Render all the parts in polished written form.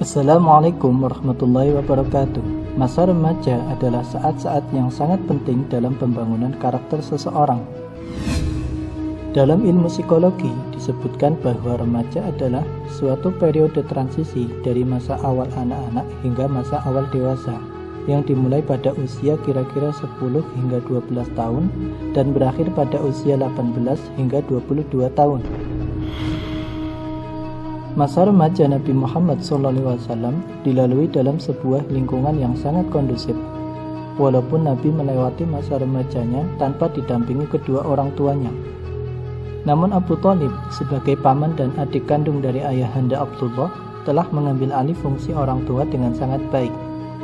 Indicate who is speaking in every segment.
Speaker 1: Assalamualaikum warahmatullahi wabarakatuh. Masa remaja adalah saat-saat yang sangat penting dalam pembangunan karakter seseorang. Dalam ilmu psikologi disebutkan bahwa remaja adalah suatu periode transisi dari masa awal anak-anak hingga masa awal dewasa, yang dimulai pada usia kira-kira 10 hingga 12 tahun dan berakhir pada usia 18 hingga 22 tahun. Masa remaja Nabi Muhammad SAW dilalui dalam sebuah lingkungan yang sangat kondusif. Walaupun Nabi melewati masa remajanya tanpa didampingi kedua orang tuanya. Namun Abu Thalib sebagai paman dan adik kandung dari ayahanda Abdullah telah mengambil alih fungsi orang tua dengan sangat baik.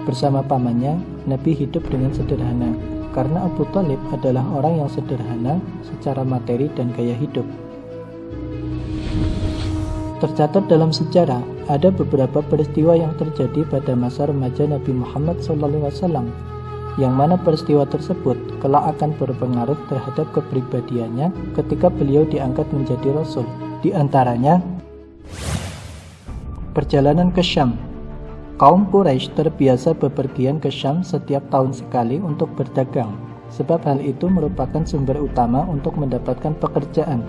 Speaker 1: Bersama pamannya, Nabi hidup dengan sederhana, karena Abu Thalib adalah orang yang sederhana secara materi dan gaya hidup. Tercatat dalam sejarah, ada beberapa peristiwa yang terjadi pada masa remaja Nabi Muhammad SAW, yang mana peristiwa tersebut kelak akan berpengaruh terhadap kepribadiannya ketika beliau diangkat menjadi Rasul. Di antaranya, perjalanan ke Syam. Kaum Quraisy terbiasa bepergian ke Syam setiap tahun sekali untuk berdagang, sebab hal itu merupakan sumber utama untuk mendapatkan pekerjaan.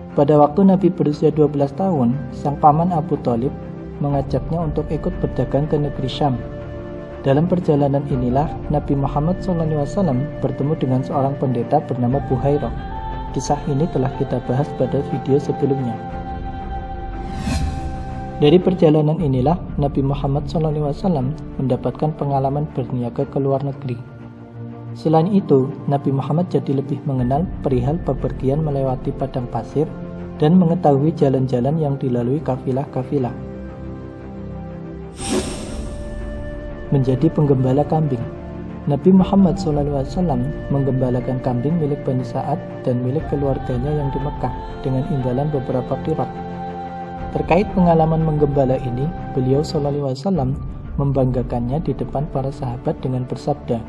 Speaker 1: Pada waktu Nabi berusia 12 tahun, sang paman Abu Thalib mengajaknya untuk ikut berdagang ke negeri Syam. Dalam perjalanan inilah Nabi Muhammad SAW bertemu dengan seorang pendeta bernama Buhairah. Kisah ini telah kita bahas pada video sebelumnya. Dari perjalanan inilah Nabi Muhammad SAW mendapatkan pengalaman berniaga ke luar negeri. Selain itu, Nabi Muhammad jadi lebih mengenal perihal bepergian melewati padang pasir dan mengetahui jalan-jalan yang dilalui kafilah-kafilah. Menjadi penggembala kambing. Nabi Muhammad SAW menggembalakan kambing milik Bani Sa'ad dan milik keluarganya yang di Mekah dengan imbalan beberapa qirat. Terkait pengalaman menggembala ini, beliau SAW membanggakannya di depan para sahabat dengan bersabda,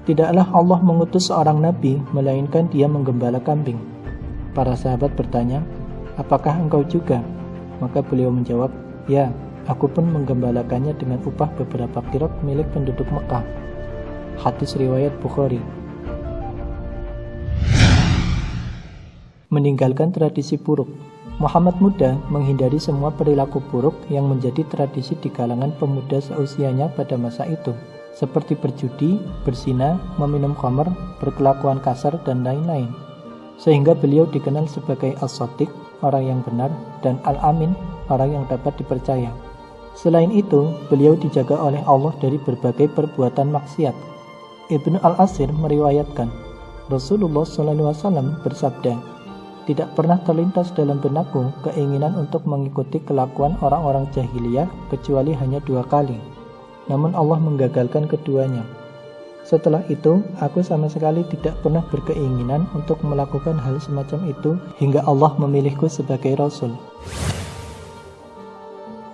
Speaker 1: "Tidaklah Allah mengutus seorang nabi, melainkan dia menggembala kambing." Para sahabat bertanya, "Apakah engkau juga?" Maka beliau menjawab, "Ya, aku pun menggembalakannya dengan upah beberapa qirat milik penduduk Mekah." Hadis riwayat Bukhari. Meninggalkan tradisi buruk. Muhammad muda menghindari semua perilaku buruk yang menjadi tradisi di kalangan pemuda seusianya pada masa itu, seperti berjudi, berzina, meminum khamr, berkelakuan kasar, dan lain-lain. Sehingga beliau dikenal sebagai As-Shadiq, orang yang benar, dan Al-Amin, orang yang dapat dipercaya. Selain itu, beliau dijaga oleh Allah dari berbagai perbuatan maksiat. Ibnu Al-Asir meriwayatkan, Rasulullah SAW bersabda, "Tidak pernah terlintas dalam benakku keinginan untuk mengikuti kelakuan orang-orang jahiliyah kecuali hanya 2 kali. Namun Allah menggagalkan keduanya. Setelah itu, aku sama sekali tidak pernah berkeinginan untuk melakukan hal semacam itu hingga Allah memilihku sebagai Rasul."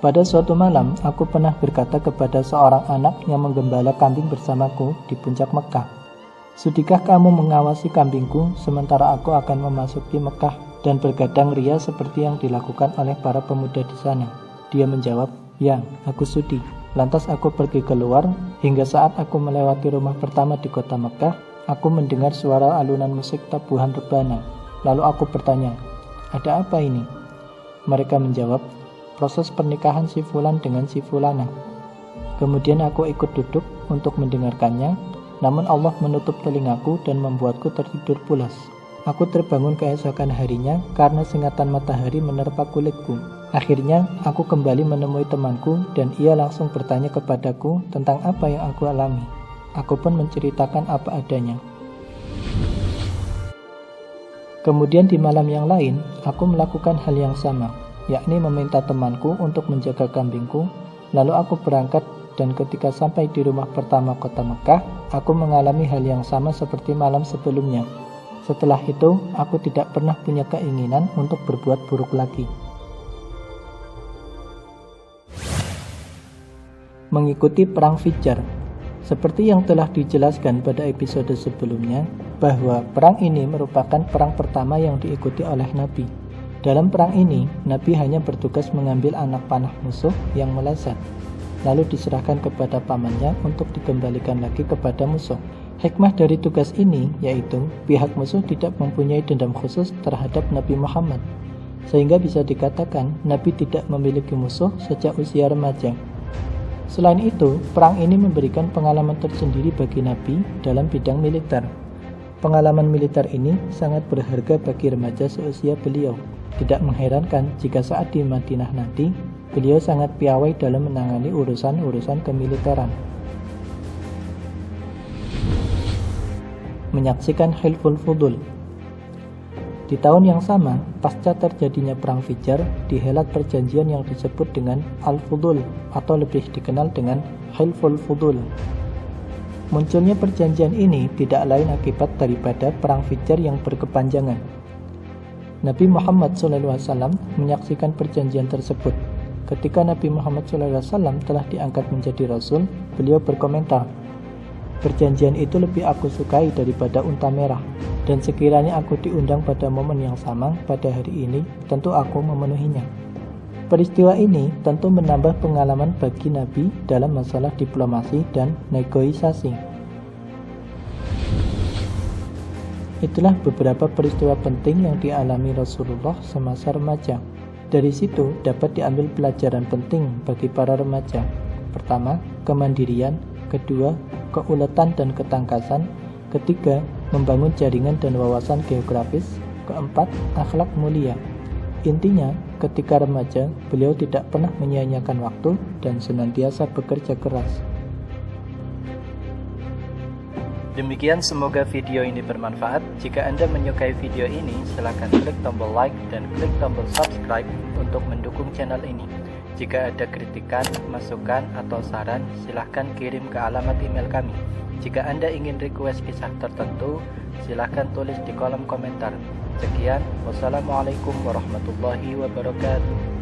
Speaker 1: Pada suatu malam, aku pernah berkata kepada seorang anak yang menggembala kambing bersamaku di puncak Mekah, "Sudikah kamu mengawasi kambingku sementara aku akan memasuki Mekah dan bergadang ria seperti yang dilakukan oleh para pemuda di sana?" Dia menjawab, "Ya, aku sudi." Lantas aku pergi keluar, hingga saat aku melewati rumah pertama di kota Mekah, aku mendengar suara alunan musik tabuhan rebana. Lalu aku bertanya, "Ada apa ini?" Mereka menjawab, "Proses pernikahan si Fulan dengan si Fulana." Kemudian aku ikut duduk untuk mendengarkannya, namun Allah menutup telingaku dan membuatku tertidur pulas. Aku terbangun keesokan harinya karena singatan matahari menerpa kulitku. Akhirnya, aku kembali menemui temanku dan ia langsung bertanya kepadaku tentang apa yang aku alami. Aku pun menceritakan apa adanya. Kemudian di malam yang lain, aku melakukan hal yang sama, yakni meminta temanku untuk menjaga kambingku. Lalu aku berangkat dan ketika sampai di rumah pertama kota Mekah, aku mengalami hal yang sama seperti malam sebelumnya. Setelah itu, aku tidak pernah punya keinginan untuk berbuat buruk lagi. Mengikuti perang Fijar. Seperti yang telah dijelaskan pada episode sebelumnya, bahwa perang ini merupakan perang pertama yang diikuti oleh Nabi. Dalam perang ini, Nabi hanya bertugas mengambil anak panah musuh yang meleset, lalu diserahkan kepada pamannya untuk dikembalikan lagi kepada musuh. Hikmah dari tugas ini yaitu pihak musuh tidak mempunyai dendam khusus terhadap Nabi Muhammad, sehingga bisa dikatakan Nabi tidak memiliki musuh sejak usia remaja. Selain itu, perang ini memberikan pengalaman tersendiri bagi Nabi dalam bidang militer. Pengalaman militer ini sangat berharga bagi remaja seusia beliau. Tidak mengherankan jika saat di Madinah nanti, beliau sangat piawai dalam menangani urusan-urusan kemiliteran. Menyaksikan Hilful Fudul. Di tahun yang sama, pasca terjadinya Perang Fijar, dihelat perjanjian yang disebut dengan Al-Fudul atau lebih dikenal dengan Hilful Fudul. Munculnya perjanjian ini tidak lain akibat daripada Perang Fijar yang berkepanjangan. Nabi Muhammad SAW menyaksikan perjanjian tersebut. Ketika Nabi Muhammad SAW telah diangkat menjadi Rasul, beliau berkomentar, "Perjanjian itu lebih aku sukai daripada unta merah, dan sekiranya aku diundang pada momen yang sama pada hari ini, tentu aku memenuhinya." Peristiwa ini tentu menambah pengalaman bagi Nabi dalam masalah diplomasi dan negosiasi. Itulah beberapa peristiwa penting yang dialami Rasulullah semasa remaja. Dari situ dapat diambil pelajaran penting bagi para remaja. Pertama, kemandirian. Kedua, keuletan dan ketangkasan. Ketiga, membangun jaringan dan wawasan geografis. Keempat, akhlak mulia. Intinya, ketika remaja, beliau tidak pernah menyia-nyiakan waktu dan senantiasa bekerja keras. Demikian, semoga video ini bermanfaat. Jika Anda menyukai video ini, silakan klik tombol like dan klik tombol subscribe untuk mendukung channel ini. Jika ada kritikan, masukan, atau saran, silahkan kirim ke alamat email kami. Jika Anda ingin request kisah tertentu, silahkan tulis di kolom komentar. Sekian, wassalamualaikum warahmatullahi wabarakatuh.